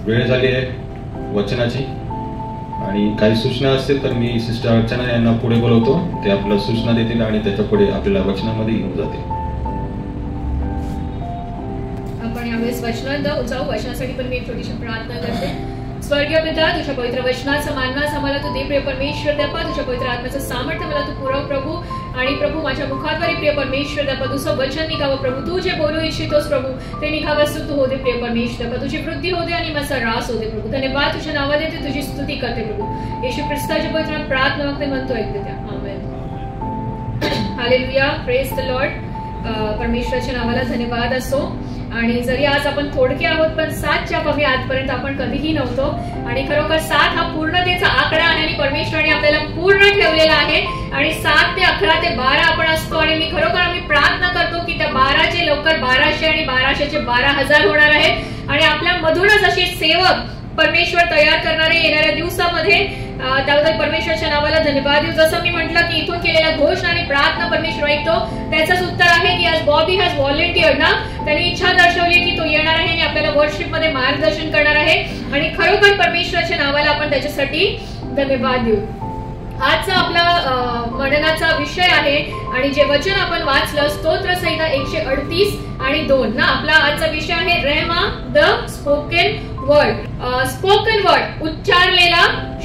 वेळ झाली आहे वचनाची आणि काही सूचना असतील तर मी सिस्टर अर्चना यांना पुढे बोलवतो. ते आपल्याला सूचना देतील आणि त्याच्या पुढे आपल्याला वचनामध्ये घेऊन जातील. आपण यावेळेस वचनात जाऊ. वचनासाठी पण मी एक छोटीशी प्रार्थना करते. स्वर्गीय पिता, तुझ्या पवित्र वचनाचा माननास आम्हाला तू दे प्रिय परमेश्वर देवा. तुझ्या पवित्र आत्म्याचं सामर्थ्य मला तू पुरव प्रभू. आणि प्रभू माझ्या मुखाद्वारे प्रिय परमेश्वर देवा तुझं वचन निघावं प्रभू. तू जे बोलू इच्छितोस प्रभू ते निघावंस तू हो दे प्रिय परमेश्वर देवा. तुझी वृद्धी हो दे आणि माझा रास हो दे प्रभू. धन्यवाद तुझ्या नावात देते, तुझी स्तुती करते प्रभू. येशू ख्रिस्ताच्या पवित्र प्रार्थना मागते म्हणतो ऐकते त्या. आमेन. हालेलुया. Praise the Lord. परमेश्वराच्या नावाला धन्यवाद असो. आणि जरी आज आपण थोडके आहोत पण 7च्या कमी आजपर्यंत आपण कधीही नव्हतो. आणि खरोखर 7 हा पूर्णतेचा आकडा आहे आणि परमेश्वराने आपल्याला पूर्ण ठेवलेला आहे. आणि 7 ते 11 ते 12 आपण असतो. आणि मी खरोखर आम्ही प्रार्थना करतो की त्या 12चे लवकर 1200 आणि 1200चे 12,000 होणार आहेत. आणि आपल्या मधूनच असे सेवक परमेश्वर तयार करणारे येणाऱ्या दिवसामध्ये त्याबद्दल परमेश्वराच्या नावाला धन्यवाद देऊ. जसं मी म्हटलं की इथून केलेल्या घोषणा आणि प्रार्थना परमेश्वर ऐकतो. त्याचंच उत्तर आहे की आज बॉबी हॅज व्हॉलंटिअर्ड ना, त्यांनी इच्छा दर्शवली की तो येणार आहे आणि आपल्याला वर्शिप मध्ये मार्गदर्शन करणार आहे. आणि खरोखर परमेश्वराच्या नावाला आपण त्याच्यासाठी धन्यवाद देऊ. आजचा आपला मननाचा विषय आहे आणि जे वचन आपण वाचलं स्तोत्र संहिता 138 आणि 2 ना. आपला आजचा विषय आहे rhema the spoken word. Spoken word उच्चारलेला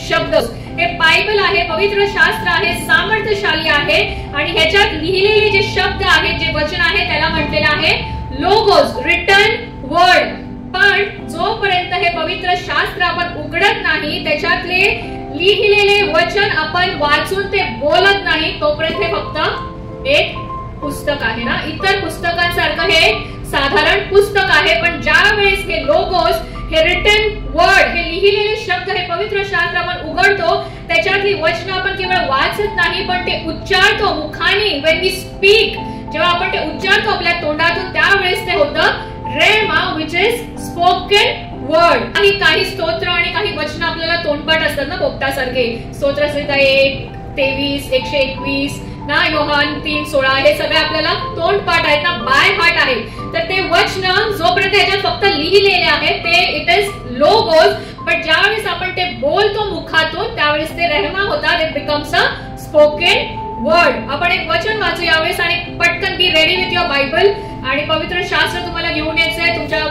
शब्द. हे बायबल आहे, पवित्र शास्त्र आहे, सामर्थ्यशाली आहे. आणि ह्याच्यात लिहिलेले जे शब्द आहेत, जे वचन आहे त्याला म्हटलेलं आहे लोगोस, रिटन वर्ड. पण जोपर्यंत हे पवित्र शास्त्र आपण उघडत नाही, त्याच्यातले लिहिलेले वचन आपण वाचून ते बोलत नाही, तोपर्यंत हे फक्त एक पुस्तक आहे ना. इतर पुस्तकांसारखं हे साधारण पुस्तक आहे. पण ज्या वेळेस हे लोगोस, हे रिटन वर्ड, हे लिहिलेले शब्द, हे पवित्र शास्त्र आपण उघडतो, त्याच्यातली वचन आपण केवळ वाचत नाही पण ते उच्चारतो मुखाने. व्हेन वी स्पीक, जेव्हा आपण ते उच्चारतो आपल्या तोंडातून, त्यावेळेस ते होतं रेमा, विच इज स्पोकन वर्ड. काही स्तोत्र आणि काही वचन आपल्याला तोंडपाठ असतात ना, पोपटासारखे. स्तोत्र संहिता 1, 23, 121 ना, योहान 3:16, हे सगळे आपल्याला तोंडपाठ आहेत ना, बाय हार्ट आहे. तर ते वचन जोपर्यंत याच्यात फक्त लिहिलेले आहेत ते इट इज लोगोस. पण ज्यावेळेस आपण ते बोलतो मुखातून त्यावेळेस ते रेहमा होतात. It becomes a spoken word. आपण एक वचन वाचू यावेळेस आणि पटकन be ready with your Bible. आणि पवित्र शास्त्र तुम्हाला घेऊन यायचं आहे. तुमच्या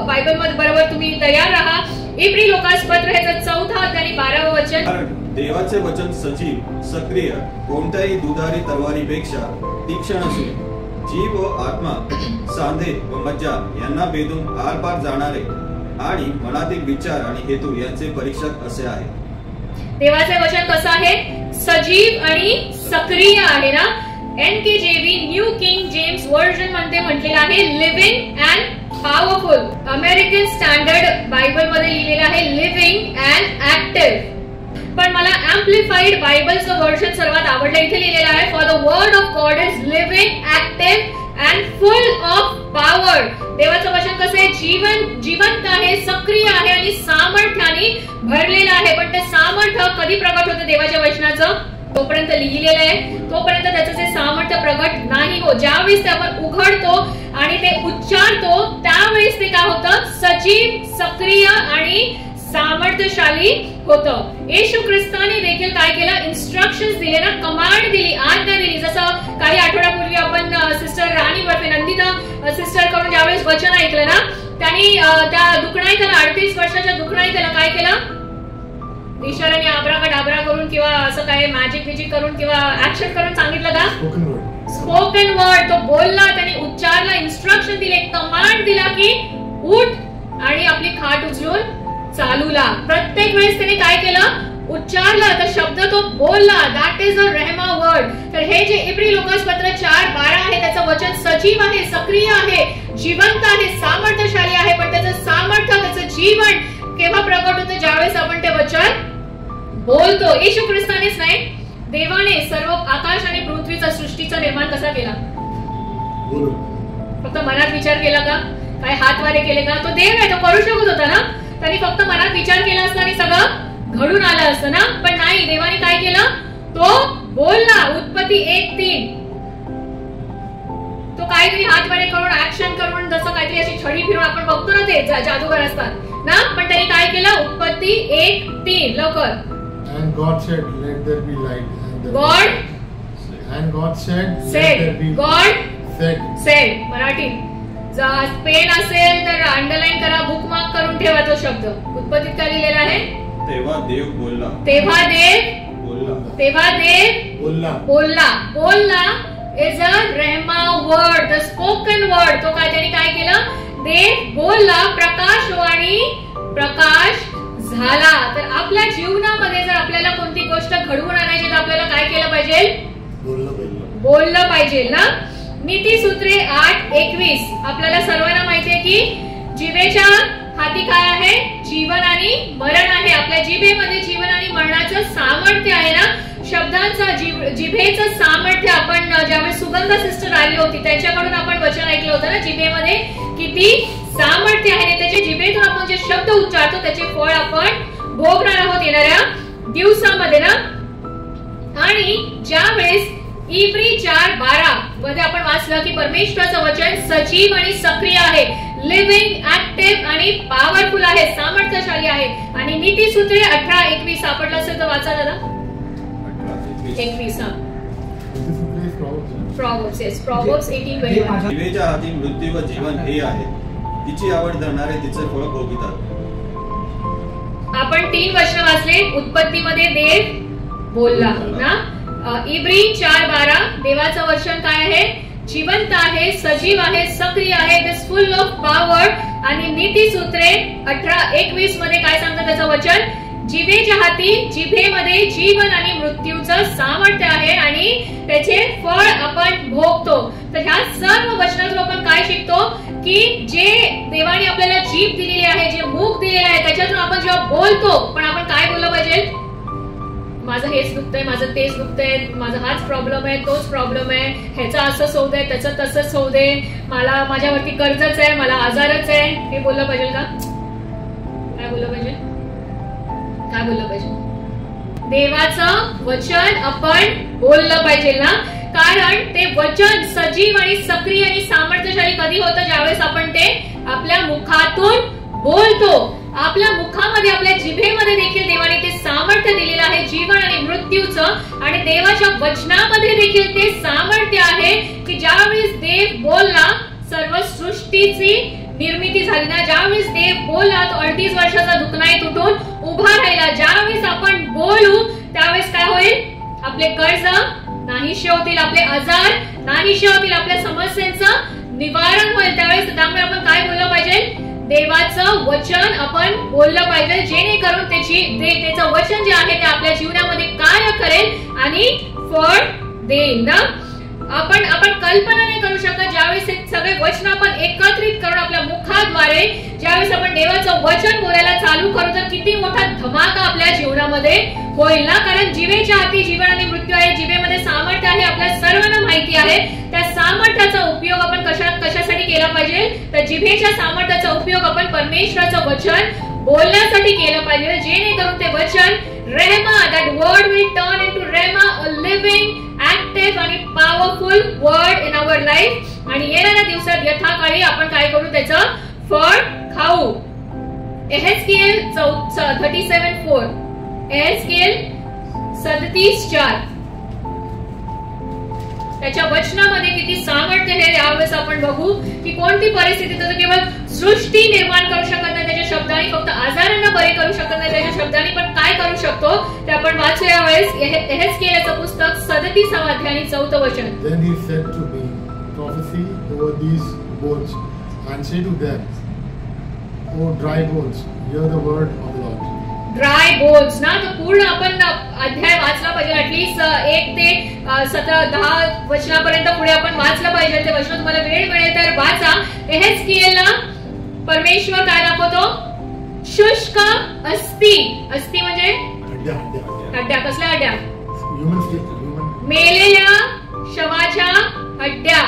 बायबल मध्ये बरोबर तुम्ही तयार राहा. इब्री लोकासपत्र ह्याचं 4 अध्याय आणि 12वं वचन. देवाचे वचन सजीव, सक्रिय, कोणत्याही दुधारी तलवारीपेक्षा तीक्ष्ण असून जीव व आत्मा, सांधे व मज्जा यांना भेदून आरपार जाणारे आणि मनातील विचार आणि हेतू यांचे परीक्षक असे आहे. देवाचे वचन कसं आहे? सजीव आणि सक्रिय आहे ना. NKJV, new king James version मध्ये म्हटलेलं आहे living and powerful. American standard Bible मध्ये लिहिलेलं आहे लिव्हिंग अँड ऍक्टिव्ह. पण मला एम्प्लिफाईड बायबलचं वर्जन सर्वात आवडलं. इथे लिहिलेलं आहे for the word of God is living, active and full of power. देवाचं वचन कसं आहे? जिवंत आहे, सक्रिय आहे आणि सामर्थ्याने भरलेलं आहे. पण ते सामर्थ्य कधी प्रगट होतं देवाच्या वचनाचं? तोपर्यंत लिहिलेलं आहे तोपर्यंत त्याचं जे सामर्थ्य प्रगट नाही हो. ज्यावेळेस ते आपण उघडतो आणि ते उच्चारतो त्यावेळेस ते काय होतं? सजीव, सक्रिय आणि सामर्थ्यशाली होतं. येशू ख्रिस्ताने देखील काय केलं? इन्स्ट्रक्शन्स दिले ना, कमांड दिली, आज्ञा दिली. जसं काही आठवड्यापूर्वी आपण सिस्टर राणी बर्फे नंदिता सिस्टर कडून ज्यावेळेस वचन ऐकलं ना, त्यांनी त्या दुखणाईकाला 38 वर्षाच्या दुखणाईकाला काय केलं? इशाराने आब्राकाडाब्रा करून किंवा असं काय मॅजिक विजिक करून किंवा ऍक्शन करून सांगितलं का? Spoken word. तो बोलला, त्याने उच्चारला, इन्स्ट्रक्शन दिले, कमांड दिला की उठ आणि आपली खाट उचलून चालू लाग. प्रत्येक वेळेस त्याने काय केलं? उच्चारला, तर शब्द तो बोलला. That is a rhema word. तर हे जे इब्री लोकासपत्र 4:12 आहे त्याचं वचन सजीव आहे, सक्रिय आहे, जिवंत आहे, सामर्थ्यशाली आहे. पण त्याचं सामर्थ्य, त्याचं जीवन केव्हा प्रगट होतं? ज्यावेळेस आपण ते वचन बोलतो. येशू ख्रिस्तानेच नाही, देवाने सर्व आकाश आणि पृथ्वीचा सृष्टीचा निर्माण कसा केला? फक्त मनात विचार केला का? काय हातवारे केले का? तो देव आहे, तो करू शकत होता ना. त्यांनी फक्त मनात विचार केला असता आणि सगळं घडून आलं असतं ना. पण नाही, देवाने काय केलं? तो बोलला. उत्पत्ती 1:3. तो काहीतरी हातवारे करून, ऍक्शन करून, जसं काहीतरी अशी छडी फिरून आपण बघतो ना, ते जादूगार असतात ना. पण त्यांनी काय उत्पत्ती 1:3 लवकर. And God said, let there be light. And God said, let there be God said. Marathi जर पेन असेल तर अंडरलाईन करा, बुकमार्क करून ठेवा तो शब्द. उत्पत्तीत काय लिहिलेला आहे? तेव्हा देव बोलला. तेव्हा देव बोलला is a rhema word, the spoken word. तो काय त्यांनी काय केलं? देव बोलला, प्रकाश हो आणि प्रकाश झाला. तर आपल्या जीवनामध्ये जर आपल्याला कोणती गोष्ट घडवून आणायची तर आपल्याला काय केलं पाहिजे? बोललं पाहिजे ना. नीतिसूत्रे 8:21 आपल्याला सर्वांना माहिती आहे की जिभेच्या हाती काय आहे? जीवन आणि मरण आहे. आपल्या जिभेमध्ये जीवन आणि मरणाचं सामर्थ्य आहे ना. शब्दांचं जिभेचं सामर्थ्य आपण ज्यावेळेस सुगंधा सिस्टर आली होती त्यांच्याकडून आपण वचन ऐकलं होतं ना, जिभेमध्ये किती सामर्थ्य आहे. त्याच्या जिभेतून आपण जे शब्द उच्चारतो त्याचे फळ आपण भोगणार आहोत येणाऱ्या दिवसामध्ये ना. आणि ज्यावेळेस इब्री 4:12 मध्ये आपण वाचलं की परमेश्वराचं वचन सजीव आणि सक्रिय आहे, लिव्हिंग, ऍक्टिव्ह आणि पॉवरफुल आहे, सामर्थ्यशाली आहे. आणि नीतिसूत्रे 18:21 सापडलं असेल तर वाचा दादा. 18 Proverbs, yes, Proverbs 18:21. जिभेच्या हाती मृत्यू व जीवन हे आहे, तिची आवड धरणारे तिचे फळ भोगितात. आपण 3 वचन वाचले. उत्पत्तीमध्ये देव बोलला ना. इब्री 4:12 देवाचं वचन काय आहे? जिवंत आहे, सजीव आहे, सक्रिय आहे, it is full of power. आणि नीतिसूत्रे 18:21 मध्ये काय सांगतं त्याचं वचन? जिभेच्या हाती, जिभेमध्ये जीवन आणि मृत्यूचं सामर्थ्य आहे आणि त्याचे फळ आपण भोगतो. तर ह्या सर्व वचनातून आपण काय शिकतो की जे देवाने आपल्याला जीभ दिलेली आहे, जे मुख दिलेलं आहे, त्याच्यातून आपण जेव्हा बोलतो पण आपण काय बोललं पाहिजे? माझं हेच दुखतंय, माझं तेच दुखतंय, माझा हाच प्रॉब्लेम आहे, तोच प्रॉब्लेम आहे, ह्याचं असंच होऊ दे, त्याचं तसंच होऊ दे, मला माझ्यावरती कर्जच आहे, मला आजारच आहे, हे बोललं पाहिजे का? काय बोललं पाहिजे? काय बोललं पाहिजे? देवाचं वचन आपण बोललं पाहिजे ना. कारण ते वचन सजीव आणि सक्रिय आणि सामर्थ्यशाली कधी होतं? ज्यावेळेस आपण ते आपल्या मुखातून बोलतो. आपल्या मुखामध्ये, आपल्या जिभेमध्ये देखील देवाने ते सामर्थ्य दिलेलं आहे, जीवन आणि मृत्यूचं. आणि देवाच्या वचनामध्ये देखील ते सामर्थ्य आहे की ज्यावेळेस देव बोलला सर्व सृष्टीची निर्मिती झाली ना. ज्यावेळेस देव बोलला तो 38 वर्षाचा दुखणाई तुटून उभा राहिला. ज्यावेळेस आपण बोलू त्यावेळेस काय होईल? आपले कर्ज नाहीशे होतील, आपले आजार नाहीशे होतील, आपल्या समस्यांचं निवारण होईल. त्यामुळे आपण काय बोललं पाहिजे? देवाचं वचन आपण बोललं पाहिजे, जेणेकरून त्याचं वचन जे आहे ते आपल्या जीवनामध्ये कार्य करेल आणि फळ देईल ना. आपण कल्पना नाही करू शकत ज्यावेळेस हे सगळे वचन आपण एकत्रित करून आपल्या मुखाद्वारे ज्यावेळेस आपण देवाचं वचन बोलायला चालू करू तर किती मोठा धमाका आपल्या जीवनामध्ये होईल ना. कारण जिभेच्या हाती जीवन आणि मृत्यू आहे, जिभेमध्ये सामर्थ्य आहे, आपल्या सर्वांना माहिती आहे. त्या सामर्थ्याचा उपयोग आपण कशासाठी केला पाहिजे? तर जिभेच्या सामर्थ्याचा उपयोग आपण परमेश्वराचं वचन बोलण्यासाठी केलं पाहिजे, जेणेकरून ते वचन rhema, that word will turn into rhema, a living, active आणि powerful word in our life. आणि येणाऱ्या दिवसात यथाकाळी आपण काय करू? त्याचं फळ खाऊ. एहेजकेल 37:4, एहेजकेल 37:4 त्याच्या वचनामध्ये किती सामर्थ्य आहे यावेळेस आपण बघू की कोणती परिस्थिती तर केवळ सृष्टी निर्माण करू शकत नाही त्याच्या शब्दांनी, फक्त आजारांना बरे करू शकत नाही त्याच्या शब्दांनी, पण काय करू शकतो ते आपण वाचू यावेळेस. एहेजकेलचं पुस्तक 37 अध्याय आणि 4 वचन. Then he said to me, prophesy over these bones and say to them, O dry bones, hear the word of the Lord. Dry bones ना. तो पूर्ण आपण अध्याय वाचला पाहिजे, ऍटलीस्ट 1 ते 17-10 वचनापर्यंत पुढे आपण वाचलं पाहिजे. ते वचन तुम्हाला वेळ मिळेल तर वाचा. एहेजकेलला परमेश्वर काय दाखवतो? शुष्क अस्थी. अस्थी म्हणजे हड्ड्या. कसल्या हड्ड्या? मेलेल्या शवाच्या हड्ड्या,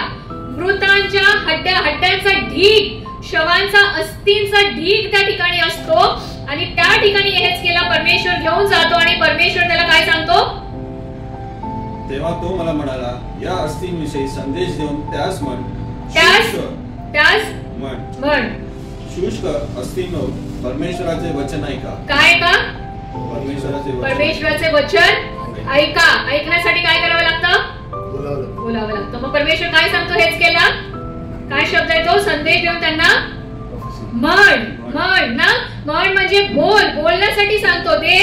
मृतांच्या हड्ड्या, हड्ड्यांचा ढीग, शवांचा अस्थींचा ढीग त्या ठिकाणी असतो. आणि त्या ठिकाणी एहेजकेलला परमेश्वर घेऊन जातो आणि परमेश्वर त्याला काय सांगतो? तेव्हा तो मला म्हणाला, या अस्थींविषयी संदेश देऊन त्यास म्हण, म्हण शुष्क अस्थींनो, परमेश्वराचे वचन ऐका. काय का? परमेश्वराचे वचन ऐका. ऐकण्यासाठी काय करावं लागतं? बोलावं लागतं. मग परमेश्वर काय सांगतो हेच केला. काय शब्द आहे तो? संदेश देऊन त्यांना म्हण ना. म्हण म्हणजे बोलण्यासाठी सांगतो. ते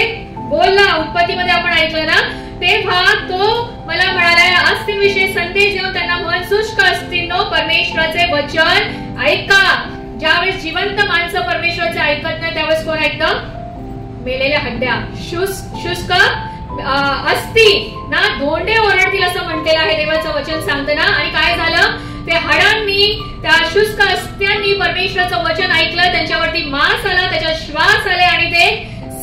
बोलला. उत्पत्तीमध्ये आपण ऐकलं ना, तेव्हा तो मला म्हणाला अस्तींविषयी संदेश देऊन त्यांना म्हण, शुष्क अस्तींनो परमेश्वराचे वचन ऐका. ज्यावेळेस जिवंत माणसं परमेश्वराचे ऐकत नाही त्यावेळेस कोण ऐकतं? मेलेल्या हड्ड्या. शुष्क अस्ती ना धोंडे ओरडतील असं म्हटलेलं आहे देवाचं वचन सांगताना. आणि काय झालं? ते हाडांनी, त्या शुष्क अस्त्यांनी परमेश्वराचं वचन ऐकलं. त्यांच्यावरती मांस आला, त्याच्यात श्वास आले आणि ते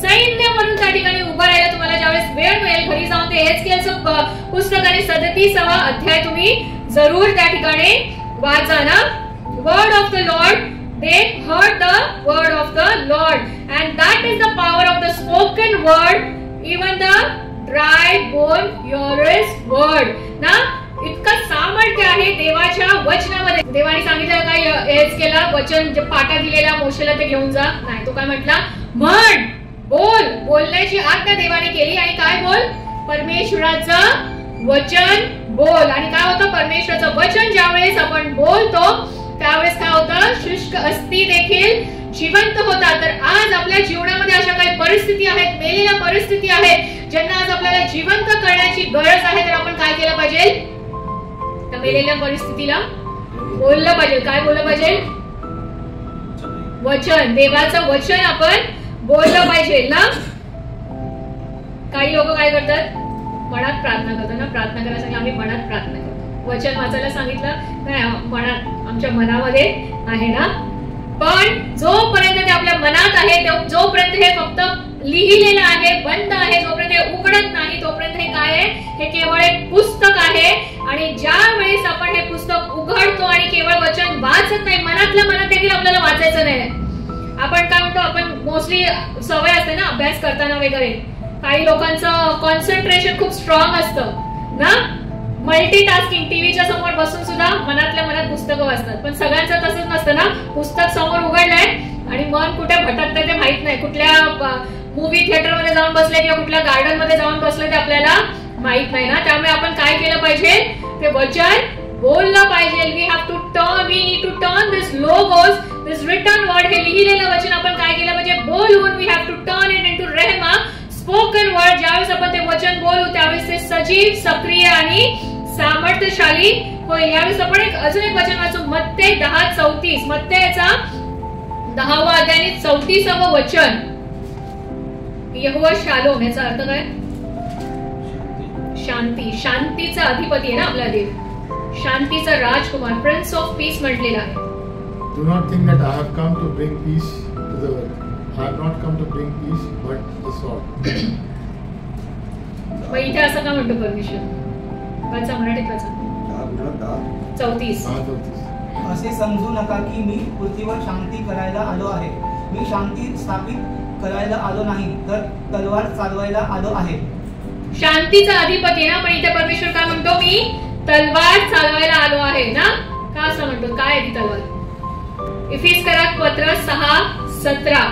सैन्य म्हणून त्या ठिकाणी उभं राहिलं. तुम्हाला ज्यावेळेस वेळ मिळेल घरी जाऊन ते हेजकेलचं पुस्तक आणि 37वा अध्याय तुम्ही जरूर त्या ठिकाणी वाचा ना. Word of the Lord, they heard the word of the Lord, and that is the power of the spoken word. Even the dry bone hears word. ना इतकं सामर्थ्य आहे देवाच्या वचनामध्ये. देवाने सांगितलं काय? हेजकेलला वचन जे पाटा दिलेल्या मोशेला ते घेऊन जा. नाही, तो काय म्हटला? म्हण, बोलण्याची आज्ञा देवाने केली. आणि काय बोल? परमेश्वराचं वचन बोल. आणि काय होतं? परमेश्वराचं वचन ज्यावेळेस आपण बोलतो त्यावेळेस काय होतं? शुष्क अस्थी देखील जिवंत होतात. तर आज आपल्या जीवनामध्ये अशा काही परिस्थिती आहेत, मेलेल्या परिस्थिती आहेत, ज्यांना आज आपल्याला जिवंत करण्याची गरज आहे. तर आपण काय केलं पाहिजे? त्या मेलेल्या परिस्थितीला बोललं पाहिजे. काय बोललं पाहिजे? वचन. देवाचं वचन आपण बोललं पाहिजे ना. काही लोक काय करतात? मनात प्रार्थना करतात ना. प्रार्थना करायसाठी आम्ही मनात प्रार्थना करतो. वचन वाचायला सांगितलं नाही, मनात, आमच्या मनामध्ये आहे ना. पण जोपर्यंत ते आपल्या मनात आहे, जोपर्यंत हे फक्त लिहिलेलं आहे, बंद आहे, जोपर्यंत हे उघडत नाही तोपर्यंत हे काय आहे? हे केवळ एक पुस्तक आहे. आणि ज्या वेळेस आपण हे पुस्तक उघडतो आणि केवळ वचन वाचत नाही, मनातल्या मनात देखील आपल्याला वाचायचं नाही. आपण काय म्हणतो? आपण मोस्टली सवय असते ना अभ्यास करताना वगैरे, काही लोकांचं कॉन्सन्ट्रेशन खूप स्ट्रॉंग असतं ना. मल्टीटास्किंग, टीव्हीच्या समोर बसून सुद्धा मनातल्या मनात पुस्तकं वाचतात. पण सगळ्यांचं तसंच नसतं ना. पुस्तक समोर उघडलंय आणि मन कुठे भटकतंय ते माहित नाही. कुठल्या मूवी थिएटर मध्ये जाऊन बसले किंवा कुठल्या गार्डन मध्ये जाऊन बसले ते आपल्याला माहित नाही ना. त्यामुळे आपण काय केलं पाहिजे? ते वचन बोललं पाहिजे. We need to turn this logos, this written word, हे लिहिलेलं वचन आपण काय केलं पाहिजे? बोलून we have to turn it into rhema, spoken word. ज्यावेळेस आपण ते वचन बोलू त्यावेळेस ते सजीव, सक्रिय आणि सामर्थ्यशाली होईल. यावेळेस आपण अजून एक वचन वाचू. मत्ते 10:34. मत्तेचा 10वा अध्याय आणि 34व वचन. यहोवा शालोम, याचा अर्थ काय? शांती. शांतीचा अधिपती आहे ना आपला देव. शांतीचा राजकुमार, प्रिन्स ऑफ पीस म्हटलेला आहे. Do not think that I have come to bring peace to the earth. I have not come to bring peace but the sword. मग इथे असं का म्हणतो परमेश्वर? वाचा, मराठीत वाचा. 34. असे समजू नका की मी पृथ्वीवर शांती करायला आलो आहे. मी शांती स्थापित करायला आलो नाही, तर तलवार चालवायला आलो आहे. शांतीचा अधिपती ना. पण इथे परमेश्वर काय म्हणतो? मी तलवार चालवायला आलो आहे ना. का असं म्हणतो? काय आहे ती तलवार? इफिस्करात पत्र 6:17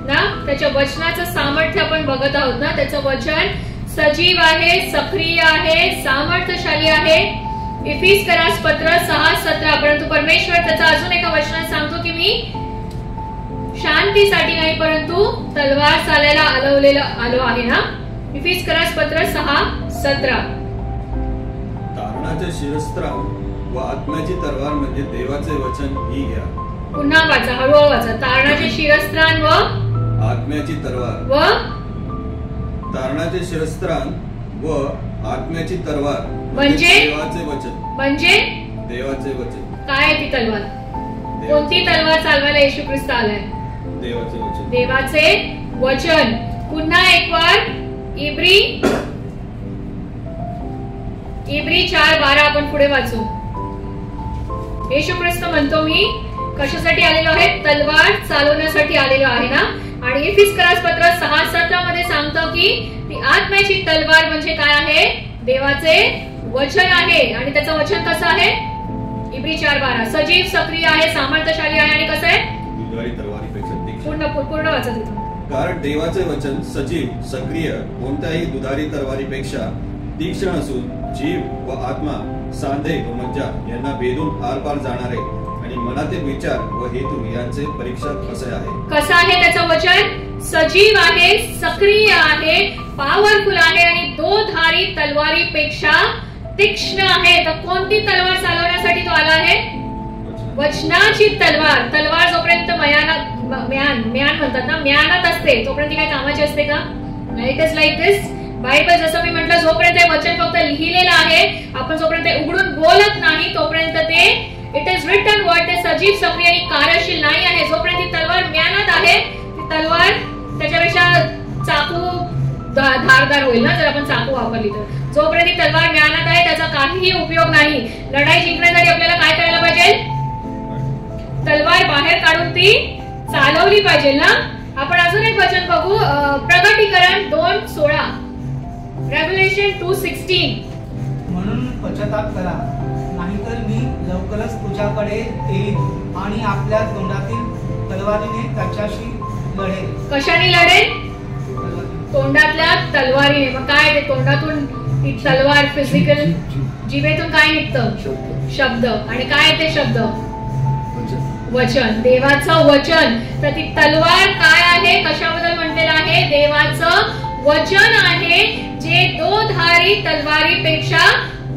ना. त्याच्या वचनाचं सामर्थ्य आपण बघत आहोत ना. त्याचं वचन सजीव आहे, सक्रिय आहे, सामर्थ्यशाली आहे. इफिस्करास पत्र 6:17. परंतु परमेश्वर त्याचा अजून एका वचनात सांगतो की मी शांतीसाठी नाही परंतु तलवार चालायला आलो आहे ना. इफिस्करास पत्र 6:17. तारणाचे शिरस्त्राण व आत्म्याची तलवार म्हणजे देवाचे वचन ही घ्या. पुन्हा वाचा, हळूहळू वाचा. तारणाचे शिरस्त्राण व आत्म्याची तलवार. व तारणाचे शिरस्त्राण व आत्म्याची तलवार म्हणजे देवाचे वचन. म्हणजे देवाचे वचन. काय ती तलवार? कोणती तलवार चालवायला येशू ख्रिस्त आलाय? देवाचे वचन. देवाचे वचन. पुन्हा एक वार इब्री 4:12 आपण पुढे वाचू. येशू ख्रिस्त म्हणतो मी कशासाठी आलेलो आहे? तलवार चालवण्यासाठी आलेलो आहे ना. आणि इफिस्करास पत्र 6:17 मध्ये सांगतो की ती आत्म्याची तलवार म्हणजे काय आहे? देवाचे वचन आहे. आणि त्याचं वचन कसं आहे? इब्री 4:12. सजीव, सक्रिय आहे, सामर्थ्यशाली आहे आणि कसं आहे? दुधारी तलवारीपेक्षा पूर्ण वाचा तिथून. कारण देवाचे वचन सजीव, सक्रिय, कोणत्याही दुधारी तलवारीपेक्षा तीक्ष्ण असून जीव व आत्मा, सांधे व मज्जा यांना भेदून आरपार जाणारे आणि मनातील विचार व हेतू यांचे परीक्षक असे आहे. कसं आहे त्याचं वचन? सजीव आहे, सक्रिय आहे, पॉवरफुल आहे आणि दोधारी तलवारीपेक्षा तीक्ष्ण आहे. तर कोणती तलवार चालवण्यासाठी तो आला आहे? वचनाची तलवार. तलवार जोपर्यंत म्यान म्हणतात ना, म्यानात असते तोपर्यंत काय कामाची असते का? It is like this. Bible जसं मी म्हटलं, जोपर्यंत वचन फक्त लिहिलेलं आहे, आपण जोपर्यंत उघडून बोलत नाही तोपर्यंत ते इट इज रिटन वर्ड, ते सजीव, सक्रिय आणि कार्यशील नाही आहे. जोपर्यंत ती तलवार म्यानात आहे, ती तलवार त्याच्यापेक्षा चाकू धारदार होईल ना जर आपण चाकू वापरली तर. जोपर्यंत ती तलवार म्यानात आहे त्याचा काहीही उपयोग नाही. लढाई जिंकण्यासाठी आपल्याला काय करायला पाहिजे? तलवार बाहेर काढून ती चालवली पाहिजे ना. आपण अजून एक वचन बघू, प्रकटीकरण 2:16, रेव्हलेशन 2:16. म्हणून पश्चाताप करा, नाहीतर मी लवकरच तुझ्याकडे येईल आणि आपल्या तोंडातील तलवारीने त्याच्याशी लढेल. कशाने लढेल? तोंडातल्या तलवारीने. मग काय ते तोंडातून ती तलवार फिजिकल, जिभेतून काय निघतं? शब्द. आणि काय ते शब्द? वचन, देवाचं वचन. तर ती तलवार काय आहे? कशाबद्दल म्हटलेलं आहे? देवाचं वचन आहे, जे दोधारी तलवारीपेक्षा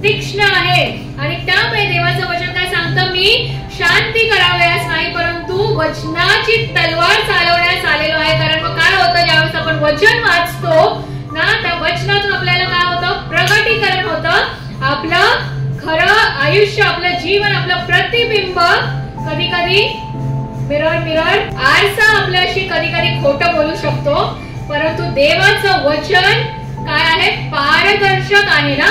तीक्ष्ण आहे. आणि त्यामुळे देवाचं वचन काय सांगतं? मी शांती करावयास नाही परंतु वचनाची तलवार चालवण्यास आलेलो आहे. कारण मग काय होतं, ज्यावेळेस आपण वचन वाचतो ना, त्या वचनातून आपल्याला काय होतं? प्रगटीकरण होतं. आपलं खरं आयुष्य, आपलं जीवन, आपलं प्रतिबिंब, कधी कधी मिरर आरसा आपल्याशी कधी कधी खोटं बोलू शकतो, परंतु देवाचं वचन काय आहे? पारदर्शक आहे ना.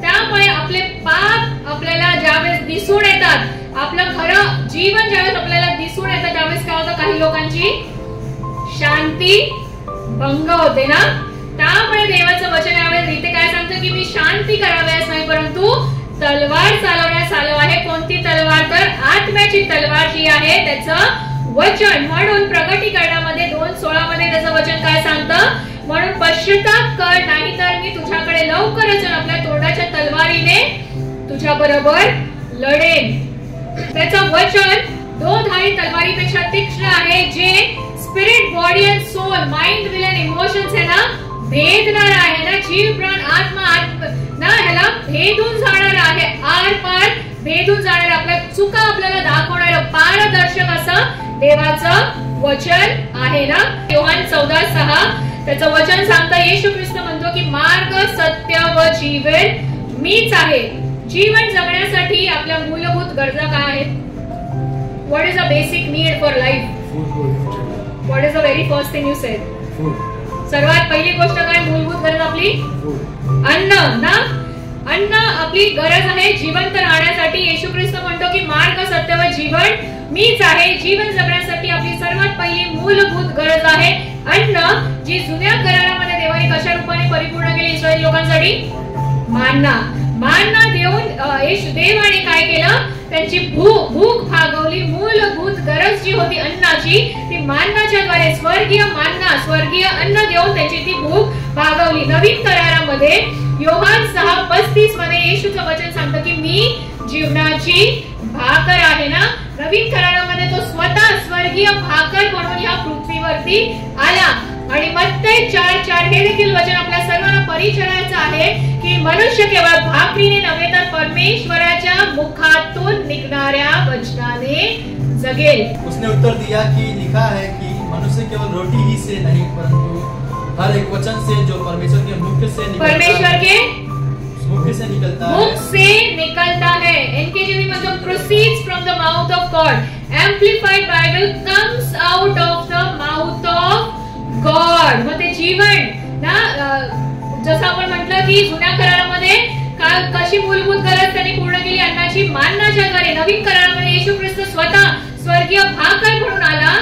त्यामुळे आपले पाप आपल्याला ज्यावेळेस दिसून येतात, आपलं खरं जीवन ज्यावेळेस आपल्याला दिसून येतं, त्यावेळेस काय होतं? काही लोकांची शांती भंग होते ना. त्यामुळे देवाचं वचन यावेळेस इथे काय सांगतं की मी शांती करावयास नाही परंतु तलवार चालवण्यास आलो आहे. कोणती तलवार? तर आत्म्याची तलवार जी आहे त्याचं वचन. म्हणून प्रकटीकरणामध्ये 2:16 मध्ये त्याचं वचन काय सांगतं? म्हणून पश्चाताप कर, नाहीतर मी तुझ्याकडे लवकरच आपल्या तोंडाच्या तलवारीने तुझ्या बरोबर लढेन. त्याचं वचन दोधारी तलवारीपेक्षा तीक्ष्ण आहे, जे spirit, body and soul, mind, will and emotions आहे ना, भेदणार आहे ना. जीव, प्राण, आत्मा ना ह्याला भेदून जाणार आहे, आर पार भेदून जाणार, आपल्या चुका आपल्याला दाखवणार पारदर्शक असं देवाचं वचन आहे ना. योहान 14:6 त्याचं वचन सांगतं, येशू ख्रिस्त म्हणतो की मार्ग, सत्य व जीवन मीच आहे. जीवन जगण्यासाठी आपल्या मूलभूत गरजा काय आहेत? What is a basic need for life? What is the very first thing you sed? सर्वात पहिली गोष्ट काय मूलभूत गरज आपली? अन्न ना. अन्न आपली गरज आहे जिवंत राहण्यासाठी. येशू ख्रिस्त म्हणतो की मार्ग, सत्य व जीवन मीच आहे. जीवन जगण्यासाठी आपली सर्वात पहिली मूलभूत गरज आहे अन्न, जी जुन्या करारामध्ये देवाने कशा रूपाने परिपूर्ण केली इस्रायल लोकांसाठी? मानना देऊन देवाने काय केलं? त्यांची भूक भागवली. मूलभूत गरज जी होती अन्नाची, ती माननाच्या द्वारे स्वर्गीय मानना, स्वर्गीय अन्न देऊन त्यांची ती भूक भागवली. नवीन करारामध्ये योहान 6:35 मध्ये येशूचं वचन सांगतं की मी जीवनाची भाकर आहे ना. नवीन करारामध्ये तो स्वतः स्वर्गीय भाकर म्हणून या पृथ्वीवरती आला. आणि मत्तई 4:4 हे देखील वचन आपल्या सर्वांना परिचयाचं आहे की मनुष्य केवळ भाकरीने नव्हे तर परमेश्वराच्या मुखातून निघणाऱ्या वचनाने जगेल. उसने उत्तर दिया कि लिखा है कि मनुष्य केवल रोटी ही से नहीं परंतु हर एक वचन से जो परमेश्वर के मुख से निकलता है, परमेश्वर के मुख से निकलता है, मुख से निकलता है. एनकेजीवी मध्ये proceeds from the mouth of God. Amplified Bible comes out of the mouth of God. मग ते जीवन ना, जसं आपण म्हटलं की जुन्या करारामध्ये कशी मूलभूत गरज त्यांनी पूर्ण केली अन्नाची, माननाच्या द्वारे. नवीन करारामध्ये येशू ख्रिस्त स्वतः स्वर्गीय भाकर म्हणून आला.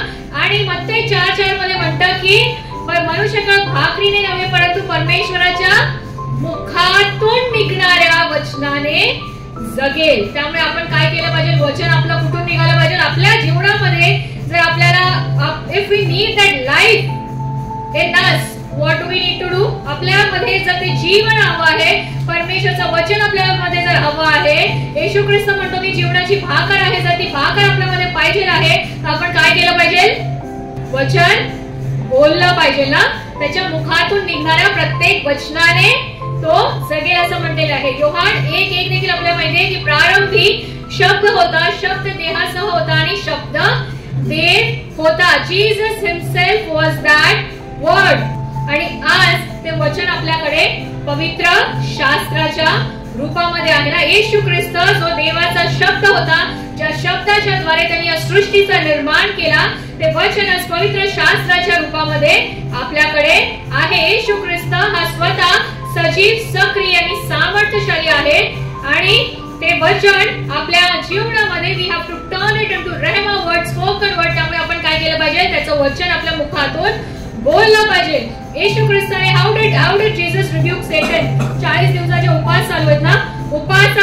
आणि मत्तई 4:4 मध्ये म्हणतं की मनुष्य केवळ भाकरीने नव्हे परंतु परमेश्वराच्या मुखातून निघणाऱ्या वचनाने जगेल. त्यामुळे आपण काय केलं पाहिजे? वचन आपलं कुठून निघालं पाहिजे? आपल्या जीवनामध्ये जर आपल्याला if we need that life in us, what do we need to do? आपल्यामध्ये जर ते जीवन हवं आहे, परमेश्वराचं वचन आपल्यामध्ये जर हवं आहे, येशू ख्रिस्त म्हणतो मी जीवनाची भाकर आहे, जर ती भाकर आपल्यामध्ये पाहिजे आहे तर आपण काय केलं पाहिजे? वचन बोललं पाहिजे ना. त्याच्या मुखातून निघणाऱ्या प्रत्येक वचनाने तो जगेल असं म्हटलेलं आहे. योहान 1:1 देखील आपल्याला माहितीये की प्रारंभी शब्द होता, शब्द देहासह होता आणि शब्द देव होता. Jesus himself was that word. आणि आज ते वचन आपल्याकडे पवित्र शास्त्राच्या रूपामध्ये आहे ना. येशू ख्रिस्त जो देवाचा शब्द होता, ज्या शब्दाच्या द्वारे त्यांनी या सृष्टीचा निर्माण केला, ते वचन आज पवित्र शास्त्राच्या रूपामध्ये आपल्याकडे आहे. येशू ख्रिस्त हा स्वतः सजीव, सक्रिय आणि सामर्थ्यशाली आहे आणि ते वचन आपल्या जीवनामध्ये we have to turn it into rhema word, spoken word. त्यामुळे आपण काय केलं पाहिजे? त्याचं वचन आपल्या मुखातून बोललं पाहिजे. येशू ख्रिस्ताने हाऊ डिड जीसस रिब्यूक सेटन? 40 दिवसाचे उपास चालू आहेत ना. उपास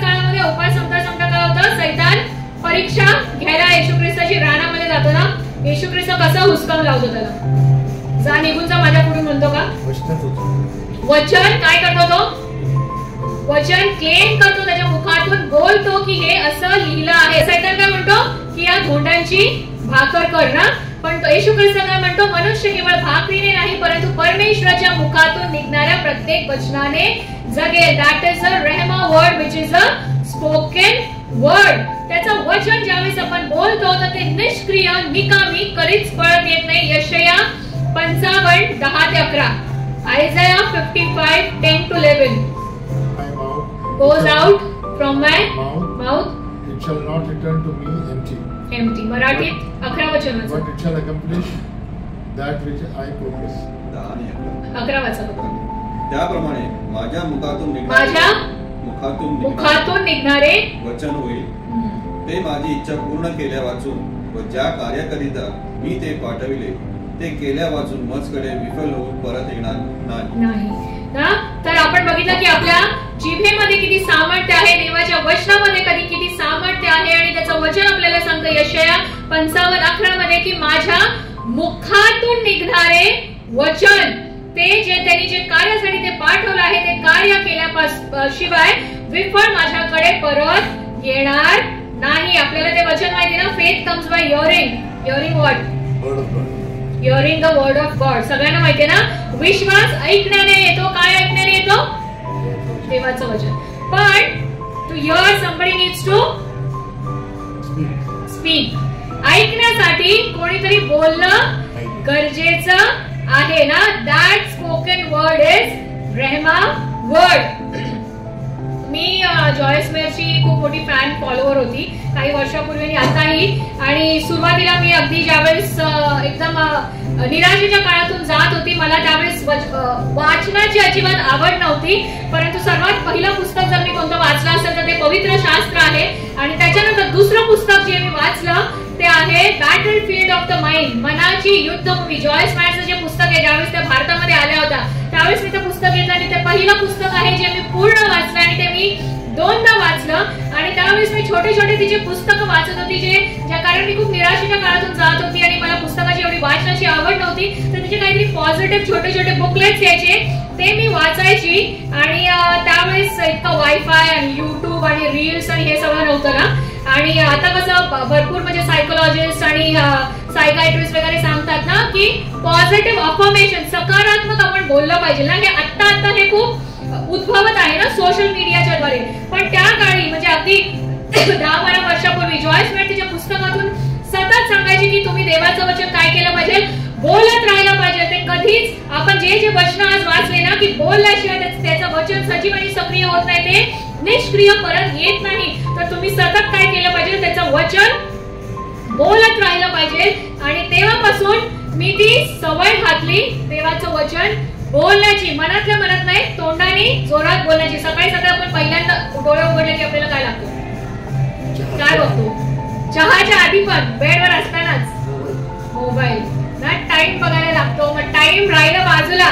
काळामध्ये उपास संपता काय होतं? सैतान परीक्षा घ्यायला येशू ख्रिस्ताची रानामध्ये जातो ना. येशू ख्रिस्त कसा हुसकावून लावतो त्याला? जा निघून जा माझ्याकडून म्हणतो का? वचन काय करतो तो? वचन क्लेम करतो, त्याच्या मुखातून बोलतो की हे असं लिहिलं आहे. सैतान काय म्हणतो? की या धोंडांची भाकर कर ना. पण येशू ख्रिस्त काय म्हणतो? मनुष्य केवळ भाकरीने नाही परंतु परमेश्वराच्या मुखातून निघणाऱ्या प्रत्येक वचनाने जगेल. That is a rhema word which is a spoken word. त्याचं वचन ज्यावेळेस आपण बोलतो तर ते निष्क्रिय, निकामी, कधीच पळत येत नाही. यशाया 55:10-11, आयझाया 55:10-11. Goes out from my mouth, it shall not return to me empty. मराठीत 11 वचन वाचा. But it shall accomplish that which I purpose. 11 वाचा. त्याप्रमाणे माझ्या मुखातून निघणारे वचन होईल. ते माझी इच्छा पूर्ण केल्या वाचून व ज्या कार्याकरिता मी ते पाठविले ते केल्या वाचून मजकडे विफल होऊन परत येणार नाही. तर आपण बघितलं की आपल्या जिभेमध्ये किती सामर्थ्य आहे, देवाच्या वचनामध्ये किती सामर्थ्य आहे. आणि त्याचं वचन आपल्याला सांगतं यशाया 55:11 मध्ये की माझ्या मुखातून निघणारे वचन, ते जे त्यांनी जे कार्यासाठी ते पाठवलं आहे ते कार्य केल्याशिवाय विफळ माझ्याकडे परत येणार नाही. आपल्याला ते वचन माहिती ना. Faith comes by hearing what? Word of God. Hearing the word of God. सगळ्यांना माहितीये ना. विश्वास ऐकण्याने येतो. काय ऐकण्याने येतो? देवाचं वचन. पण to hear somebody needs to speak. ऐकण्यासाठी कोणीतरी बोलणं गरजेचं आहे ना. That spoken word is rhema word. मी जॉयस मेयरची खूप मोठी फॅन फॉलोअर होती काही वर्षापूर्वी आणि आताही. आणि सुरुवातीला मी अगदी ज्यावेळेस एकदम निराशेच्या काळातून जात होती, मला त्यावेळेस वाचनाची अजिबात आवड नव्हती. परंतु सर्वात पहिलं पुस्तक जर मी कोणतं वाचलं असेल तर ते पवित्र शास्त्र आहे. आणि त्याच्यानंतर दुसरं पुस्तक जे मी वाचलं ते आहे battle field of the mind, मनाची युद्धभूमी. जॉयस मेयरचं जे पुस्तक आहे, ज्यावेळेस त्या भारतामध्ये आल्या होत्या त्यावेळेस मी ते पुस्तक घेतलं आणि ते पहिलं पुस्तक आहे जे मी पूर्ण वाचलं आणि ते मी 2दा वाचलं. आणि त्यावेळेस मी छोटे छोटे तिचे पुस्तकं वाचत होती, कारण मी खूप निराशेच्या काळातून जात होती आणि मला पुस्तकाची एवढी वाचनाची आवड नव्हती. तर तिचे काहीतरी पॉझिटिव्ह छोटे छोटे बुकलेट्स यायचे ते मी वाचायची. आणि त्यावेळेस इतकं वायफाय आणि युट्यूब आणि रील्स आणि हे सगळं नव्हतं ना. आणि आता कसं भरपूर म्हणजे सायकोलॉजिस्ट आणि सायकायट्रिस्ट वगैरे सांगतात ना की पॉझिटिव्ह अफर्मेशन, सकारात्मक आपण बोललं पाहिजे ना. हे आता हे खूप उद्भवत आहे ना सोशल मीडियाच्या द्वारे. पण त्या काळी म्हणजे अगदी 10-12 वर्षापूर्वी जॉयस मेयर तिच्या पुस्तकातून सतत सांगायची की तुम्ही देवाचं वचन काय केलं पाहिजे? बोलत राहायला पाहिजे. ते कधीच आपण जे वचन आज वाचले ना की बोलल्याशिवाय त्याचं वचन सजीव आणि सक्रिय होत नाही, ते निष्क्रिय परत येत नाही. तर तुम्ही सतत काय केलं पाहिजे? त्याचं वचन बोलत राहिलं पाहिजे. आणि तेव्हापासून मी ती सवय घातली देवाचं वचन बोलण्याची. मनातल्या मनात नाही, तोंडाने जोरात बोलण्याची. सकाळी आपण पहिल्यांदा डोळे उघडले की आपल्याला काय लागतं? काय बघतो? चहाच्या आधी पण बेडवर असतानाच मोबाईल ना. टाइम बघायला लागतो. मग टाइम राहिला बाजूला,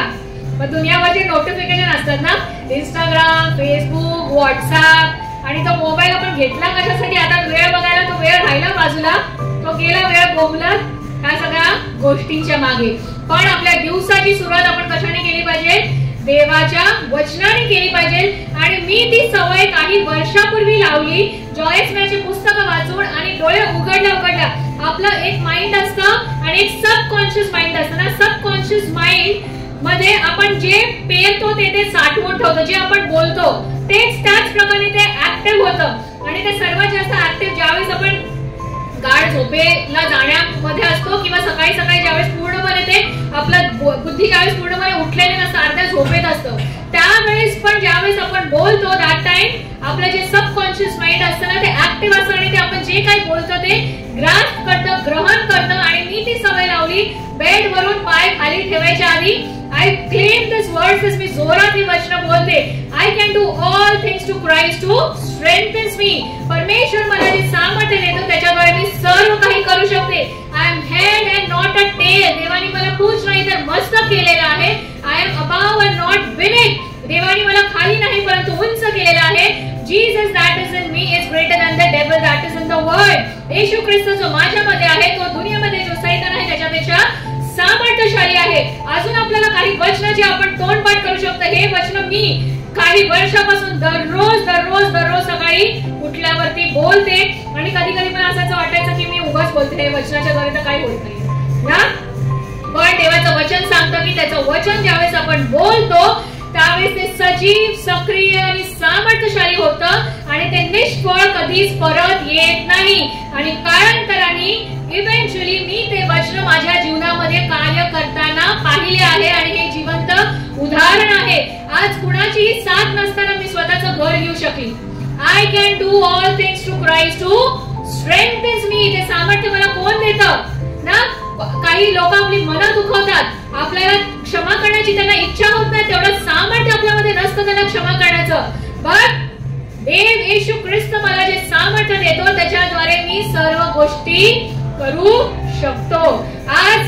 मग दुनियावरचे नोटिफिकेशन असतात ना, इंस्टाग्राम, फेसबुक, व्हॉट्सअप. आणि तो मोबाईल आपण घेतला कशासाठी? आता वेळ बघायला. तो वेळ राहिला बाजूला, तो गेला वेळ बोंबलत ह्या सगळ्या गोष्टींच्या मागे. पण आपल्या दिवसाची सुरुवात आपण कशाने केली पाहिजे? देवाच्या वचनाने केली पाहिजे. आणि मी ती सवय काही वर्षापूर्वी लावली. जॉयस मॅचे पुस्तक वाचून आणि डोळे उघडल्या आपलं एक माइंड असतं आणि एक सबकॉन्शियस माइंड असतं ना. सबकॉन्शियस माइंड मध्ये आपण जे पेरतो ते साठवून ठेवतो. जे आपण बोलतो तेच त्याच प्रकारे ते ऍक्टिव्ह होतं. आणि ते सर्वात जास्त ऍक्टिव्ह ज्यावेळेस आपण गाढ झोपेला जाण्यामध्ये असतो किंवा सकाळी ज्यावेळेस पूर्णपणे ते आपलं बुद्धी ज्यावेळेस पूर्णपणे उठलेले नसतं, अर्ध्या झोपेत असतं, त्यावेळेस पण ज्यावेळेस आपण बोलतो दॅट टाइम आपलं जे सबकॉन्शियस माइंड असतं ना ते ऍक्टिव्ह असतं आणि ते आपण जे काही बोलतो ते ग्रास्प करतं, ग्रहण करतं. आणि मी ती सवय लावली बेडवरून पाय खाली ठेवायच्या आधी I claim this words मी जोरात ही वचन बोलते. I can do all things to Christ who strengthens me. परमेश्वर मला जे सामर्थ्य देतो त्याच्याद्वारे मी सर्व काही करू शकते. I am head and not a tail. देवाने मला पूंछ नाही तर मस्तक केलेलं आहे. I am above and not beneath. देवाने मला खाली नाही परंतु उंच केलेलं आहे. Jesus that is in me is greater than the devil that is in the world. येशू ख्रिस्त जो माझ्यामध्ये आहे तो दुनियेमध्ये जो सैतान आहे त्याच्यापेक्षा सामर्थ्यशाली आहे. अजून आपल्याला काही वचन जे आपण तोंडपाठ करू शकतो. हे वचन मी काही वर्षापासून दररोज सकाळी उठल्यावरती बोलते. आणि कधी मला असं वाटायचं की मी उगाच बोलते, हे वचनाच्या द्वारे तर काही होत नाही ना. पण देवाचं वचन सांगतं की त्याचं वचन ज्यावेळेस आपण बोलतो त्यावेळेस ते सजीव, सक्रिय आणि सामर्थ्यशाली होतं आणि ते निष्फळ कधीच परत येत नाही. आणि कालांतराने इव्हेंच्युअली मी ते वचन माझ्या जीवनामध्ये कार्य करताना पाहिले आहे आणि हे जिवंत उदाहरण आहे. आज कुणाचीही साथ नसताना मी स्वतःचं घर घेऊ शकली. I can do all things to Christ who strengthens me. ते सामर्थ्य मला कोण देतं ना. काही लोक आपली मनं दुखवतात, आपल्याला क्षमा करण्याची त्यांना इच्छा होत नाही, तेवढं सामर्थ्य आपल्यामध्ये नसतं त्यांना क्षमा करण्याचं. पण देव येशू ख्रिस्त मला जे सामर्थ्य देतो त्याच्याद्वारे मी सर्व गोष्टी करू शकतो. आज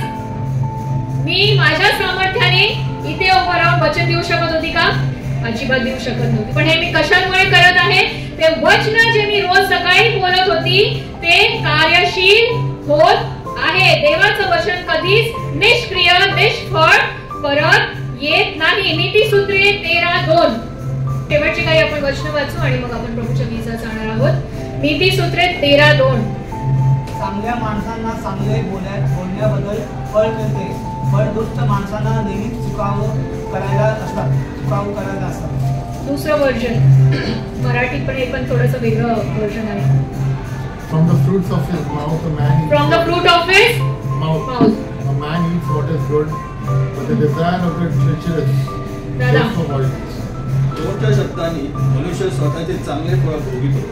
मी माझ्या सामर्थ्याने इथे उभं राहून वचन देऊ शकत होती का? अजिबात देऊ शकत नव्हती. पण हे मी कशामुळे करत आहे? ते वचन जे मी रोज सकाळी बोलत होती ते कार्यशील होत आहे. देवाचं वचन कधीच निष्क्रिय, निष्फळ परत येत नाही. नीतिसूत्रे 13:2 शेवटची काही आपण वचन वाचू आणि मग आपण प्रभूच्या गीतात जाणार आहोत. नीतिसूत्रे 13:2 चांगल्या माणसांना चांगले बोलण्याबद्दल फळ मिळते. फळ दुष्ट माणसांना नेहमी चुकाव करायला असतात. दुसरं वर्जन मराठीत पण हे पण थोडंसं वेगळं वर्जन आहे. From the fruits of his mouth a man eats. From the fruit of his mouth. A man eats what is good, but the desire of the treacherous is for violence. तोंडच्या शब्दांनी मनुष्य स्वतःचे चांगले फळ भोगितो,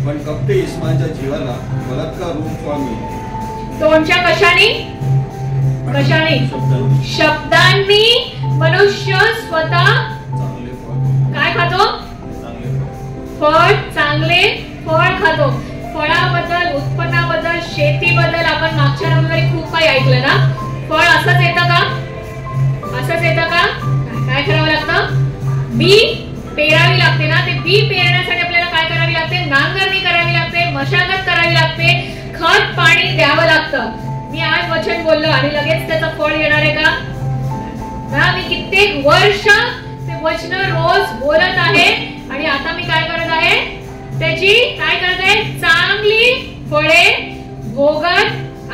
पण कपटी इस्माच्या जीवाला बलात्कार रूप फळ मिळते. तोंडच्या कशाने? शब्दांनी मनुष्य स्वतः चांगले फळ काय खातो? चांगले फळ खातो. फळाबद्दल, उत्पन्नाबद्दल, शेतीबद्दल आपण मागच्या रविवारी खूप काही ऐकलं ना. फळ असंच येतं का? काय करावं लागतं? बी पेरावी लागते ना. ते बी पेरण्यासाठी आपल्याला काय करावी लागते? नांगरणी करावी लागते, मशागत करावी लागते, खत पाणी द्यावं लागतं. मी आज वचन बोललो आणि लगेच त्याचं फळ येणार आहे का? ना. मी कित्येक वर्ष ते वचन रोज बोलत आहे आणि आता मी काय करत आहे? त्याची काय करत आहे? चांगली फळे भोगत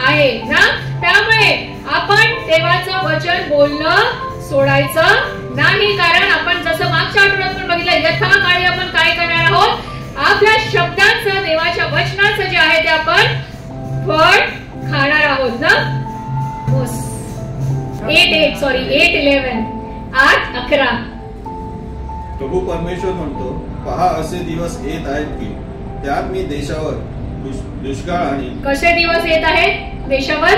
आहे ना. त्यामुळे आपण देवाचं वचन बोलणं सोडायचं नाही. कारण आपण जसं मागच्या आठवड्यात पण बघितलं, यथाकाळी आपण काय करणार आहोत? आपल्या शब्दांचं, देवाच्या वचनाचं जे आहे ते आपण फळ खाणार आहोत ना. 8:11 प्रभू परमेश्वर म्हणतो, पहा असे दिवस येत आहेत की त्यात मी देशावर दुष्काळ आणि कसे दिवस येत आहेत? देशावर